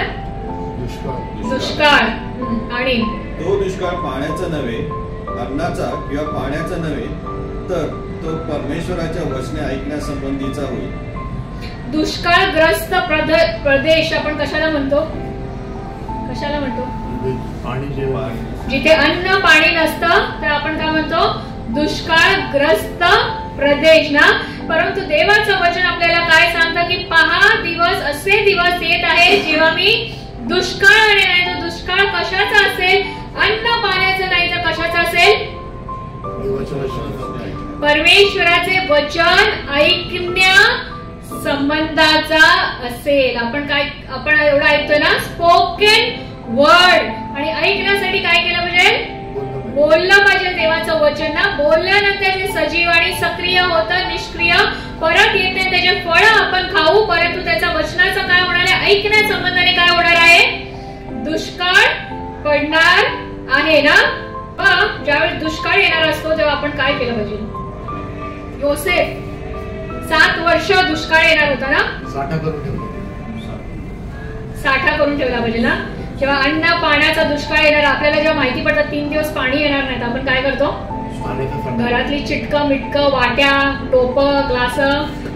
दुष्काळ. आणि तो दुष्काळ पाण्याचा नव्हे, अन्नाचा किंवा पाण्याचा नव्हे, तर तो परमेश्वराच्या वचने ऐकण्यासंबंधीचा होईल. दुष्काळग्रस्त प्रदेश आपण कशाला म्हणतो? जिथे अन्न पाणी नसतं तर आपण काय म्हणतो? दुष्काळग्रस्त प्रदेश ना. परंतु देवाचं वचन आपल्याला काय सांगतं की पहा दिवस असे दिवस येत आहे जेव्हा मी दुष्काळ आणेन. आणि तो दुष्काळ कशाचा असेल? अन्न पाण्याचं नाही तर कशाचा असेल? परमेश्वराचे वचन ऐकण्या संबंधाचा असेल. आपण एवढं ऐकतो ना, स्पोकन वर्ड. आणि ऐकण्यासाठी काय केलं पाहिजे? बोललं पाहिजे देवाचं वचन ना. बोलल्यानंतर ते सजीव आणि सक्रिय होतं, निष्क्रिय परत येते, त्याचे फळ आपण खाऊ. परंतु त्याच्या वचनाचं काय होणार आहे? ऐकण्या संबंधाने काय होणार आहे? दुष्काळ पडणार आहे ना. ज्यावेळी दुष्काळ येणार असतो तेव्हा आपण काय केलं पाहिजे? योसेफ 7 वर्ष दुष्काळ येणार होता ना, साठा करून ठेवला पाहिजे ना. जेव्हा अन्न पाण्याचा दुष्काळ येणार, आपल्याला जेव्हा माहिती पडतं 3 दिवस पाणी येणार नाही, आपण काय करतो? घरातली चिटकं मिटकं, वाट्या, टोपं, ग्लास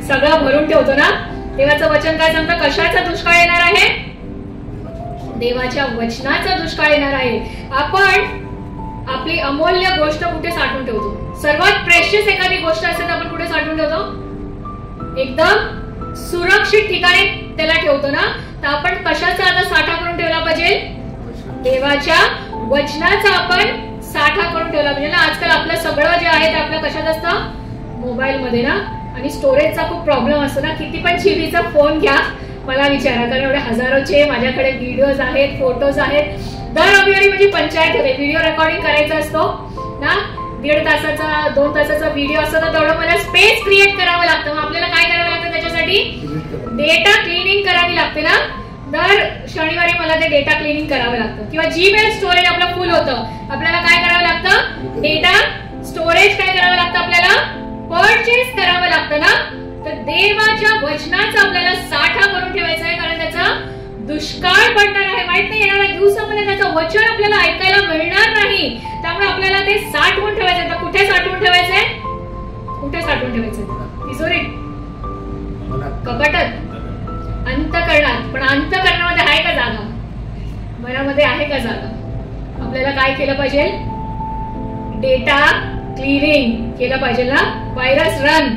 सगळं भरून ठेवतो ना. देवाचं वचन काय सांगतं? कशाचा दुष्काळ येणार आहे? देवाच्या वचनाचा दुष्काळ येणार आहे. आपण आपली अमूल्य गोष्ट कुठे साठवून ठेवतो? सर्वात प्रेशियस एखादी गोष्ट असेल तर आपण कुठे साठवून ठेवतो? एकदम सुरक्षित ठिकाणी त्याला ठेवतो ना. तर आपण कशाचा आता साठा करून ठेवला पाहिजे? देवाच्या वचनाचा आपण साठा करून ठेवला पाहिजे ना. आजकाल आपलं सगळं जे आहे ते आपलं कशात असतं? मोबाईल मध्ये ना. आणि स्टोरेजचा खूप प्रॉब्लेम असतो ना. किती पण जीबीचा फोन घ्या, मला विचारा, कारण एवढे हजारोचे माझ्याकडे व्हिडिओज आहेत, फोटोज आहेत. दर रविवारी माझी पंचायत होते. व्हिडिओ रेकॉर्डिंग करायचा असतो ना, 1.5 तासाचा 2 तासाचा व्हिडिओ असतो, तर तेवढं मला स्पेस क्रिएट करावं लागतं. मग आपल्याला काय करावं लागतं? त्याच्यासाठी डेटा क्लिनिंग करावी लागते ना. दर शनिवारी मला ते डेटा क्लिनिंग करावं लागतं. किंवा जीमेल स्टोरेज आपलं फुल होतं, आपल्याला काय करावं लागतं? डेटा स्टोरेज काय करावं लागतं? आपल्याला परचेस करावं लागतं ना. तर देवाच्या वचनाचा आपल्याला साठा करून ठेवायचा आहे, कारण त्याचा दुष्काळ पडणार आहे. माहित नाही येणाऱ्या दिवसामध्ये त्याचं वचन आपल्याला ऐकायला मिळणार नाही. त्यामुळे आपल्याला ते साठवून ठेवायचं. तर कुठे साठवून ठेवायचंय? कुठे साठवून ठेवायचंय? तिजोरीत, कपाटात, अंतःकरणात. पण अंतःकरणामध्ये आहे का जागा? मनामध्ये आहे का जागा? आपल्याला काय केलं पाहिजे? डेटा क्लिनिंग केलं पाहिजे ना. व्हायरस रन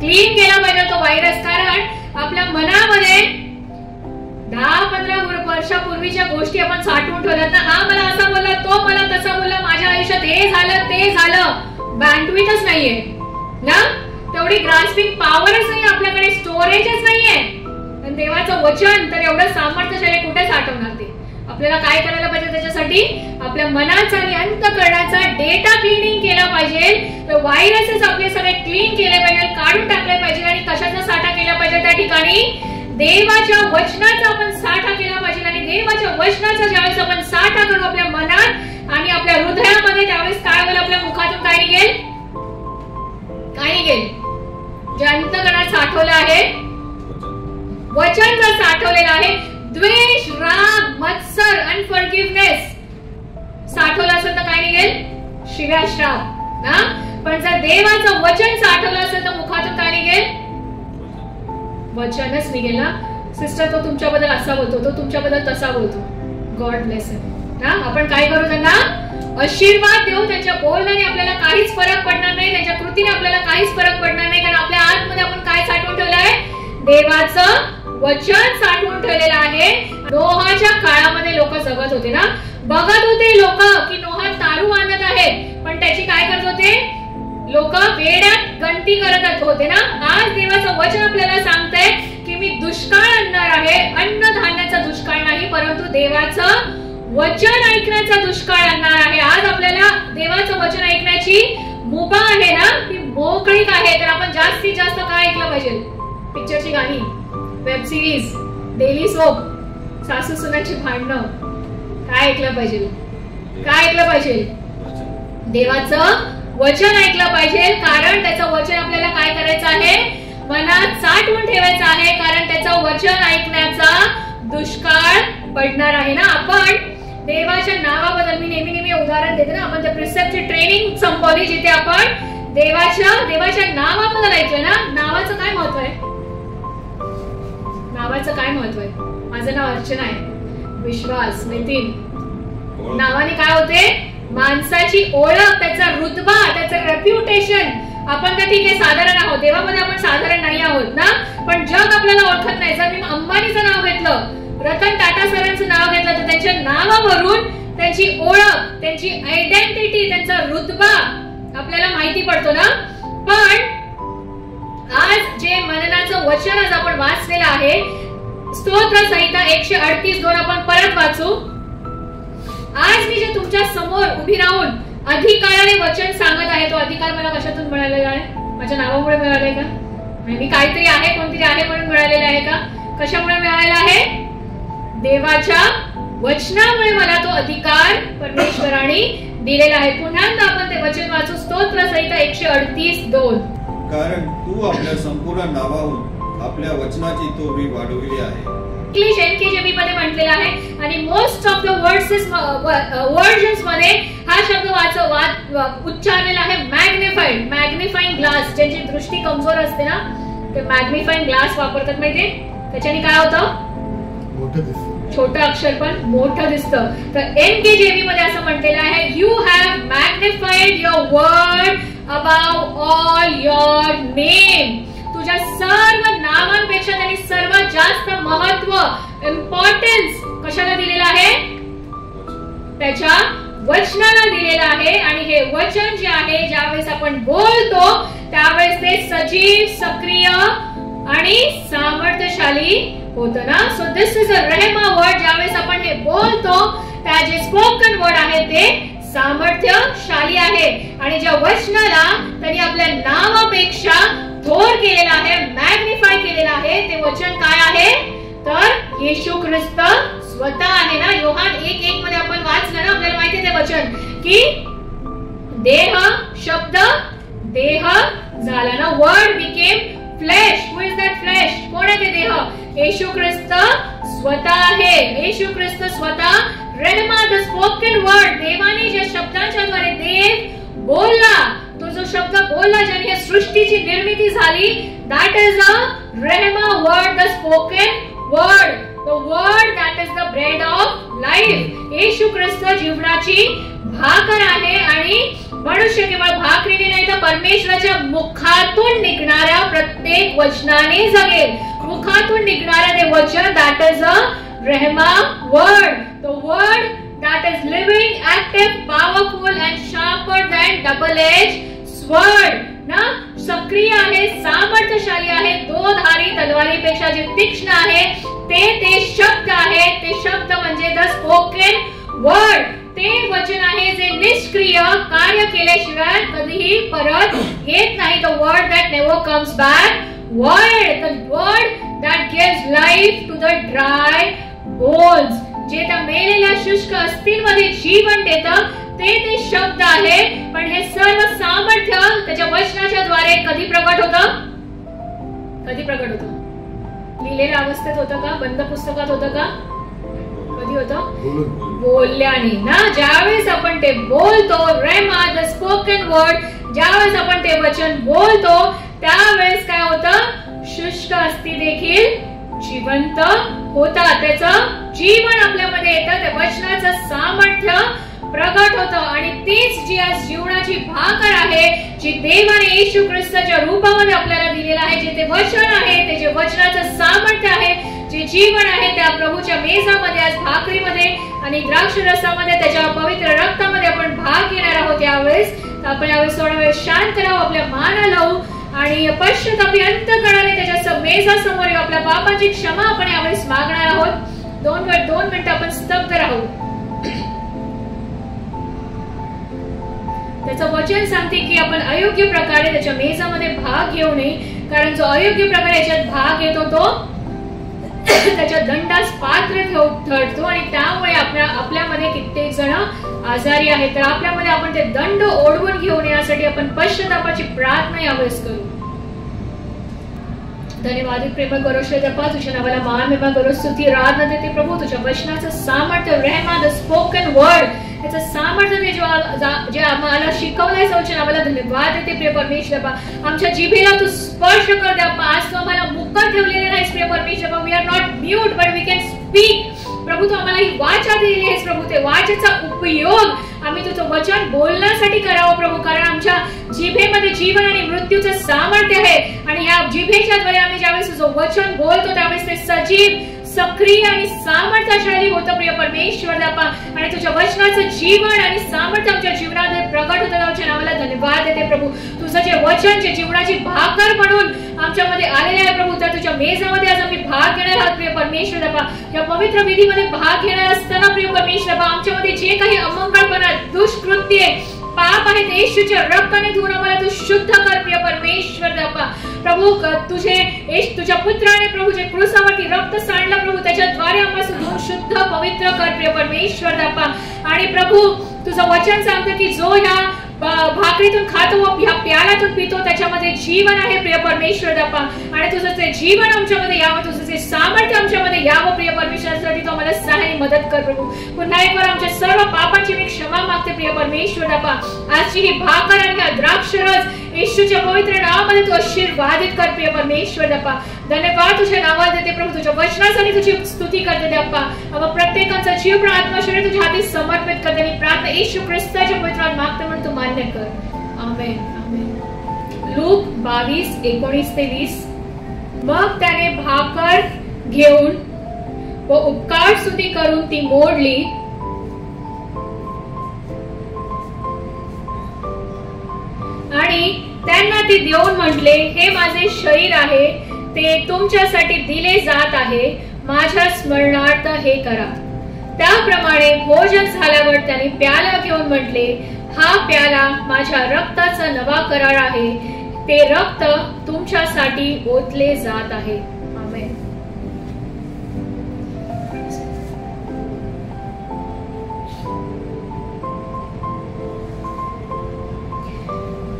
क्लीन केला पाहिजे तो व्हायरस. कारण आपल्या मनामध्ये 10-15 वर्षापूर्वीच्या गोष्टी आपण साठवून ठेवल्यात ना. हा मला असा बोलला, तो मला तसा बोलला, माझ्या आयुष्यात हे झालं ते झालं. बँडविड्थच नाहीये ना, तेवढी ग्रास्पिंग पॉवरच नाही आपल्याकडे, स्टोरेजच नाहीये. पण देवाचं वचन तर एवढं सामर्थ्यशाली, कुठे साठवणार ते? आपल्याला काय करायला पाहिजे? त्याच्यासाठी आपल्या मनाचा आणि अंतःकरणाचा डेटा क्लिनिंग केला पाहिजे. तर व्हायरसेस आपले सगळे क्लीन केले पाहिजे, काढून टाकले पाहिजे. आणि कशाचा साठा केला पाहिजे? त्या ठिकाणी देवाच्या वचनाचा आपण साठा केला पाहिजे. आणि देवाच्या वचनाचा ज्यावेळेस आपण साठा करू आपल्या मनात आणि आपल्या हृदयामध्ये, त्यावेळेस काय होईल? आपल्या मुखातून काय निघेल? काय निघेल? जे अंतःकरणात साठवलं आहे, वचन जर साठवलेलं आहे, द्वेष, राग, मत्सर, अनफॉरगिव्हनेस साठवलं असेल तर काय निघेल? शिव्या, श्राप ना. पण जर देवाचं वचन साठवलं असेल तर मुखातून काय निघेल? वचनच निघेल ना. सिस्टर तो तुमच्याबद्दल असा बोलतो, तो तुमच्याबद्दल तसा बोलतो. गॉड ब्लेस हिम. आपण काय करू? त्यांना आशीर्वाद देऊ. त्यांच्या बोलण्याने आपल्याला काहीच फरक पडणार नाही, त्यांच्या कृतीने आपल्याला काहीच फरक पडणार नाही. कारण आपल्या आतमध्ये आपण काय साठवून ठेवलं आहे? देवाचं वचन साठवून ठेवलेलं आहे. नोहाच्या काळामध्ये लोक जगत होते ना, बघत होते लोक की नोहा तारू बांधत आहे, पण त्याची काय करत होते? लोक वेड्यात गंती करत होते ना. आज देवाचं वचन आपल्याला सांगतंय की मी दुष्काळ आणणार आहे. अन्नधान्याचा दुष्काळ नाही, परंतु देवाचं वचन ऐकण्याचा दुष्काळ आणणार आहे. आज आपल्याला देवाचं वचन ऐकण्याची मुभा आहे ना, ती मोकळीक आहे. तर आपण जास्तीत जास्त काय ऐकलं पाहिजे? पिक्चरची गाणी, वेब सिरीज, डेली सोप, सासू सुनाची भांडणं. काय ऐकलं पाहिजे? काय ऐकलं पाहिजे? देवाचं वचन ऐकलं पाहिजे. कारण त्याचं वचन आपल्याला काय करायचं आहे? मनात साठवून ठेवायचं आहे. कारण त्याचं वचन ऐकण्याचा दुष्काळ पडणार आहे ना. आपण देवाच्या नावाबद्दल, मी नेहमी उदाहरण देते ना, आपण त्या प्रिसेप्टची ट्रेनिंग संपवली जिथे आपण देवाच्या नावाबद्दल ऐकलं ना. नावाचं काय महत्व आहे? नावाचं काय महत्व आहे? माझं नाव अर्चना आहे, विश्वास, नितीन. नावाने काय होते? माणसाची ओळख, त्याचा रुतबा, त्याचं रेप्युटेशन आपण तर ठीक आहे साधारण आहोत, देवामध्ये आपण साधारण नाही आहोत ना, पण जग आपल्याला ओळखत नाही. जर मी अंबानीचं नाव घेतलं, रतन टाटा सरांचं नाव घेतलं, तर त्यांच्या नावावरून त्यांची ओळख, त्यांची आयडेंटिटी, त्यांचा रुतबा आपल्याला माहिती पडतो ना. पण आज जे मननाचं वचन आज आपण वाचलेलं आहे, स्तोत्र संहिता 138:2 आपण परत वाचू. आज मी जे तुमच्या समोर उभी राहून अधिकाराने वचन सांगत आहे, तो अधिकार मला कशातून मिळालेला आहे? माझ्या नावामुळे मिळालाय का? मी काहीतरी आहे, कोणतरी आहे म्हणून मिळालेला आहे का? कशामुळे मिळालेला आहे? देवाच्या वचनामुळे मला तो अधिकार परमेश्वराने दिलेला आहे. पुन्हा आपण ते वचन वाचू. स्तोत्र संहिता 138:2. कारण तू आपल्या संपूर्ण नावाहून आपल्या वचनाची तोबी वाढविली आहे. इंग्लिश NKJV मध्ये म्हटलेला आहे आणि मोस्ट ऑफ द वर्जन्स मध्ये हा शब्द उच्चारलेला आहे मॅग्निफाईड. मॅग्निफाईंग ग्लास, ज्यांची दृष्टी कमजोर असते ना, ते मॅग्निफाईंग ग्लास वापरतात माहितीये. त्याच्याने काय होतं? छोटं अक्षर पण मोठं दिसतं. तर NKJV मध्ये असं म्हटलेलं आहे, you have magnified your word about all your name. तुझ्या सर्व नावांपेक्षा त्यांनी सर्वात जास्त महत्व, इम्पॉर्टन्स कशाला दिलेलं आहे? त्याच्या वचनाला दिलेलं आहे. आणि हे वचन जे आहे, ज्यावेळेस आपण बोलतो त्यावेळेस ते सजीव, सक्रिय आणि सामर्थ्यशाली होतं ना. So this is a rhema word. ज्यावेळेस आपण हे बोलतो, त्या जे स्पोकन वर्ड आहे ते सामर्थ्यशाली आहे. आणि ज्या वचनाला त्यांनी आपल्या नावापेक्षा थोर केलेला आहे, मॅग्निफाय केलेला आहे, ते वचन काय आहे? तर येशू ख्रिस्त स्वतः आहे ना. योहान 1:1 मध्ये आपण वाचलं ना, आपल्याला माहिती आहे ते वचन की देह, शब्द देह झाला ना. Word became flesh. Who is that flesh? कोण आहे ते देह? येशू ख्रिस्त स्वतः आहे. येशू ख्रिस्त स्वतः रेहमा, द स्पोकन वर्ड. देवाने ज्या शब्दांच्या द्वारे देव बोलला, तो जो शब्द बोलला, ज्याने या सृष्टीची निर्मिती झाली, that is a rhema word, the spoken word, the word that is the bread of life. येशू ख्रिस्त जीवनाची भाकर आहे आणि मनुष्य केवळ भाकरीने नाही तर परमेश्वराच्या मुखातून निघणाऱ्या प्रत्येक वचनाने जगेल. मुखातून निघणाऱ्या ते वचन, that is a rhema word, the word that is living, active, powerful and sharper than double-edged sword. ना, सक्रिय आहे, सामर्थ्यशाली आहे, दोधारी तलवारीपेक्षा जे तीक्ष्ण आहे, ते शब्द आहे. ते शब्द म्हणजे द स्पोकन वर्ड. ते वचन आहे जे निष्क्रिय, कार्य केल्याशिवाय कधीही परत येत नाही. The word that never comes back void, the word that gives life to the dry bones. जे त्या मेलेल्या शुष्क अस्थिंमध्ये जीवन देतं, ते शब्द आहे. पण हे सर्व सामर्थ्य त्याच्या वचनाच्या द्वारे कधी प्रकट होतं? कधी प्रकट होतं? लिहिलेल्या अवस्थेत होतं का? बंद पुस्तकात होतं का? कधी होतं? बोलल्याने ना. ज्यावेळेस आपण ते बोलतो, रेमा, द स्पोकन वर्ड, ज्यावेळेस आपण ते वचन बोलतो त्यावेळेस काय होतं? शुष्क अस्थि देखील जिवंत होतात. त्याचं जीवन आपल्यामध्ये येतं, त्या वचनाचं सामर्थ्य प्रगट होतं. आणि तीच जी आज जीवनाची भाकर आहे, जी देवाने येशू ख्रिस्ताच्या रूपामध्ये आपल्याला दिलेलं आहे, जे ते वचन आहे, ते जे वचनाचं सामर्थ्य आहे, जे जीवन आहे, त्या प्रभूच्या मेजामध्ये आज भाकरीमध्ये आणि द्राक्ष रसामध्ये, त्याच्या पवित्र रक्तामध्ये आपण भाग घेणार आहोत. यावेळेस आपण यावेळेस थोडा वेळ शांत राहू, आपल्या माना लावू आणि पश्चातापी अंतःकरणाने त्याच्या मेजासमोर येऊ. आपल्या पापांची क्षमा आपण यावेळेस मागणार आहोत. 2 मिनिटं आपण स्तब्ध राहू. त्याचं वचन सांगते की आपण अयोग्य प्रकारे त्याच्या मेजामध्ये भाग घेऊ नये, कारण जो अयोग्य प्रकारे याच्यात भाग घेतो तो त्याच्या दंडास पात्र ठरतो आणि त्यामुळे आपल्यामध्ये कित्येक जण आजारी आहेत. तर आपल्यामध्ये आपण ते दंड ओढवून घेऊन येण्यासाठी आपण पश्चातापाची प्रार्थना यावेळेस करू. धन्यवाद प्रेम करोश्वर देवा, तुझ्या नावाला मान महिमा करो, स्तुती आराधना देते प्रभू. तुझ्या वचनाचं सामर्थ्य, रेहमा, द स्पोकन वर्ड, त्याचं सामर्थ्य ते जे आम्हाला शिकवलंय वचन, आम्हाला धन्यवाद देते प्रिय परमेश्वर. आमच्या जिभेला तू स्पर्श कर देवा. आज तू आम्हाला मुक्त ठेवलेलं नाहीस प्रिय परमेश्वर. We are not mute but we can speak. प्रभू तू आम्हाला ही वाचा दिलेली आहेस प्रभू. ते वाचेचा उपयोग आम्ही तुझं वचन बोलण्यासाठी करावं प्रभू, कारण आमच्या जिभेमध्ये जीवन आणि मृत्यूचं सामर्थ्य आहे आणि या जिभेच्या द्वारे आम्ही ज्यावेळेस तुझं वचन बोलतो त्यावेळेस ते सजीव, सक्रिय आणि सामर्थ्यशाली होतं प्रिय परमेश्वर बापा. आणि तुझ्या वचनाचं जीवन आणि सामर्थ्य आमच्या जीवनात प्रगट होतं. तुझ्या नावाला धन्यवाद देते प्रभू. तुझं जे वचन जे जीवनाची भाकर म्हणून आमच्यामध्ये आलेले आहे प्रभू, तर तुझ्या मेजामध्ये आज आम्ही भाग घेणार आहोत प्रिय परमेश्वर बापा. या पवित्र विधीमध्ये भाग घेणार असताना प्रिय परमेश्वर बापा, आमच्यामध्ये जे काही अमंगळपणा, दुष्कृत्य, पाप आहेत, येशूच्या रक्ताने धुवून आम्हाला तू शुद्ध कर प्रिय परमेश्वर बापा. प्रभू तुझ्या पुत्राने प्रभू जे क्रूसावरती रक्त सांडलं प्रभू, त्याच्याद्वारे आम्हाला धुवून शुद्ध पवित्र कर प्रिय परमेश्वर बापा. आणि प्रभू तुझं वचन सांगतं की जो ह्या भाकरीतून खातो व ह्या प्याल्यातून पितो त्याच्यामध्ये जीवन आहे प्रिय परमेश्वर बापा. आणि तुझं ते जीवन आमच्यामध्ये यावं, तुझं ते सामर्थ्य आमच्यामध्ये यावं प्रिय परमेश्वरासाठी तू आम्हाला सहाय्य मदत कर प्रभू. पुन्हा एक वेळा आमच्या सर्व पापांची मी क्षमा मागते प्रिय परमेश्वर बापा. आजची ही भाकर आणि हा द्राक्षरस येशूच्या पवित्र नावामध्ये तू आशीर्वादित कर प्रिय परमेश्वर बापा. धन्यवाद तुझ्या नावात देते प्रभू, तुझ्या वचनासाठी तुझी स्तुती करते देवा. आम्हा प्रत्येकाचा जीव प्रार्थना शरीर तुझ्या हाती समर्पित करते आणि प्रार्थना येशू ख्रिस्ताच्या पवित्रात मागते म्हणून तू मान्य कर. आमेन, आमेन. लूक 22:19-20. मग त्याने भाकर घेऊन व उपकार स्तुती करून ती मोडली आणि त्यांना ती देऊन म्हटले, हे माझे शरीर आहे, ते तुमच्यासाठी दिले जात आहे, माझ्या स्मरणार्थ हे करा. त्याप्रमाणे भोजन झाल्यावर त्यांनी प्याला घेऊन म्हटले, हा प्याला माझ्या रक्ताचा नवा करार आहे, ते रक्त तुमच्यासाठी ओतले जात आहे. आमेन.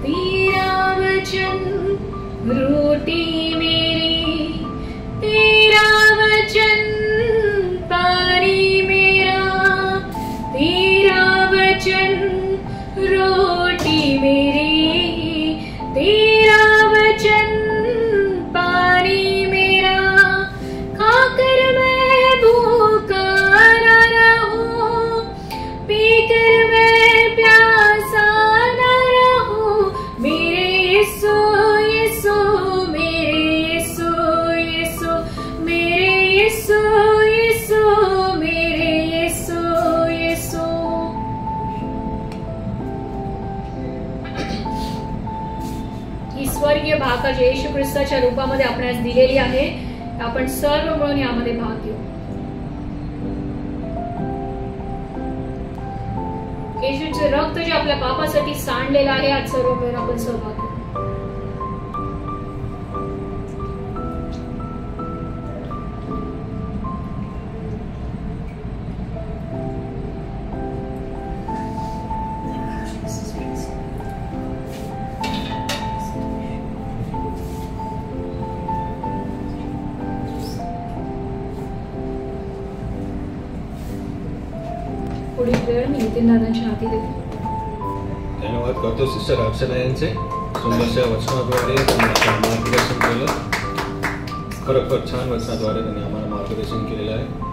तेरा वचन रोटी मेरी, तेरा वचन पानी मेरा, तेरा वचन रोटी मेरी, तेरा वचन पानी मेरा, खाकर मैं भूखा न रहूं, पीकर मैं प्यासा न रहूं, मेरे यीशु यीशु, मेरे यीशु यीशु, मेरे यीशु यीशु, मेरे यीशु यीशु. ही स्वर्गीय भाकर जे येशू ख्रिस्ताच्या रूपामध्ये आपणास दिलेली आहे, आपण सर्व मिळून यामध्ये भाग घेऊ. येशूचे रक्त जे आपल्या पापासाठी सांडलेलं आहे, आज सर्व मिळून आपण सहभाग घेऊ. पुढील वेळ मी नितीन दादांच्या हाती देते. धन्यवाद करतो सिस्टर अर्चना यांचे. सुंदरशा वचनाद्वारे त्यांनी आपल्याला मार्गदर्शन केलं. खरोखर छान वचनाद्वारे त्यांनी आम्हाला मार्गदर्शन केलेलं आहे.